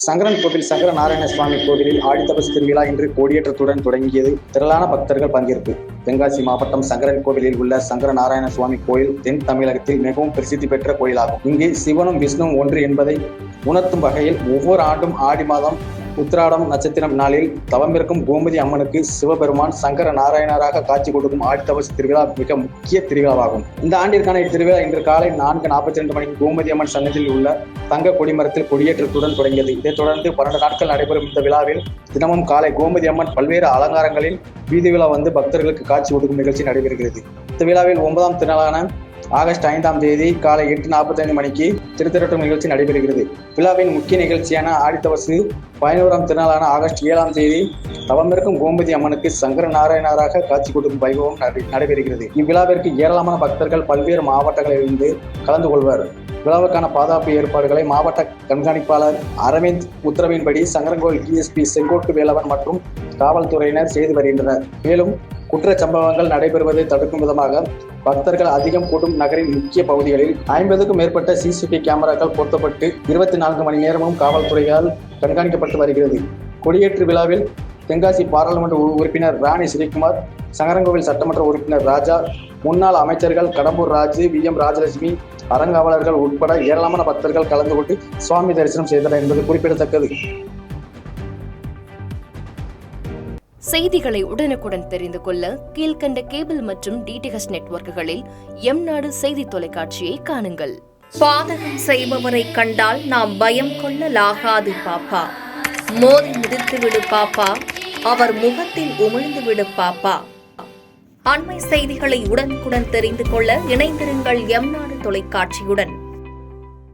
சங்கரன் கோவில் சங்கர நாராயண சுவாமி கோவிலில் ஆடித்தபசு திருவிழா இன்று கொடியேற்றத்துடன் தொடங்கியது. திரளான பக்தர்கள் பங்கேற்பு. தென்காசி மாவட்டம் சங்கரன் கோவிலில் உள்ள சங்கர நாராயண சுவாமி கோயில் தென் தமிழகத்தில் மிகவும் பிரசித்தி பெற்ற கோயிலாகும். இங்கே சிவனும் விஷ்ணுவும் ஒன்று என்பதை உணர்த்தும் வகையில் ஒவ்வொரு ஆண்டும் ஆடி மாதம் உத்திராடம் நட்சத்திரம் நாளில் தவமிருக்கும் கோமதி அம்மனுக்கு சிவபெருமான் சங்கர நாராயணராக காட்சி கொடுக்கும் ஆடித்தபசு திருவிழா மிக முக்கிய திருவிழாவாகும். இந்த ஆண்டிற்கான இத்திருவிழா இன்று காலை 4:42 மணிக்கு கோமதி அம்மன் சன்னதியில் உள்ள தங்க கொடிமரத்தில் கொடியேற்றத்துடன் தொடங்கியது. இதைத் தொடர்ந்து 12 நாட்கள் நடைபெறும் இந்த விழாவில் தினமும் காலை கோமதி அம்மன் பல்வேறு அலங்காரங்களில் வீதி விழா வந்து பக்தர்களுக்கு காட்சி கொடுக்கும் நிகழ்ச்சி நடைபெறுகிறது. இந்த விழாவில் 9ஆம் திருநாளான ஆகஸ்ட் 5ஆம் தேதி காலை 8:45 மணிக்கு திருத்திரட்டும் நிகழ்ச்சி நடைபெறுகிறது. விழாவின் முக்கிய நிகழ்ச்சியான ஆடித்தபசு 11ஆம் திருநாளான ஆகஸ்ட் 7ஆம் தேதி தவமிருக்கும் கோமதி அம்மனுக்கு சங்கர நாராயணராக காட்சி கொடுக்கும் வைபவம் நடைபெறுகிறது. இவ்விழாவிற்கு ஏராளமான பக்தர்கள் பல்வேறு மாவட்டங்களிலிருந்து கலந்து கொள்வர். விழாவுக்கான பாதுகாப்பு ஏற்பாடுகளை மாவட்ட கண்காணிப்பாளர் அரவிந்த் உத்தரவின்படி சங்கரன்கோவில் டிஎஸ்பி செங்கோட்டு வேலவன் மற்றும் காவல்துறையினர் செய்து வருகின்றனர். மேலும் குற்றச் சம்பவங்கள் நடைபெறுவதை தடுக்கும் விதமாக பக்தர்கள் அதிகம் கூடும் நகரின் முக்கிய பகுதிகளில் 50க்கும் மேற்பட்ட சிசிடிவி கேமராக்கள் பொருத்தப்பட்டு 24 மணி நேரமும் காவல்துறையால் கண்காணிக்கப்பட்டு வருகிறது. கொடியேற்று விழாவில் தென்காசி பாராளுமன்ற உறுப்பினர் ராணி ஸ்ரீகுமார், சங்கரன்கோவில் சட்டமன்ற உறுப்பினர் ராஜா, முன்னாள் அமைச்சர்கள் கடம்பூர் ராஜு, வி.எம். ராஜலட்சுமி, அறங்காவலர்கள் உட்பட ஏராளமான பக்தர்கள் கலந்து கொண்டு சுவாமி தரிசனம் செய்தனர் என்பது குறிப்பிடத்தக்கது. செய்திகளை உடனுக்குடன் தெரிந்து கொள்ள கீழ்கண்ட கேபிள் மற்றும் டிடிஎச் நெட்வொர்க்குகளில் எம்நாடு செய்தி தொலைக்காட்சியை காணுங்கள். பாதகம் செய்பவரை கண்டால் நாம் பயம் கொள்ளலாகாது பாப்பா. மோதி மிதித்து விடு பாப்பா, அவர் முகத்தில் உமிழ்ந்து விடு பாப்பா. அண்மை செய்திகளை உடனுக்குடன் தெரிந்து கொள்ள இணைந்திருங்கள் எம்நாடு தொலைக்காட்சியுடன்.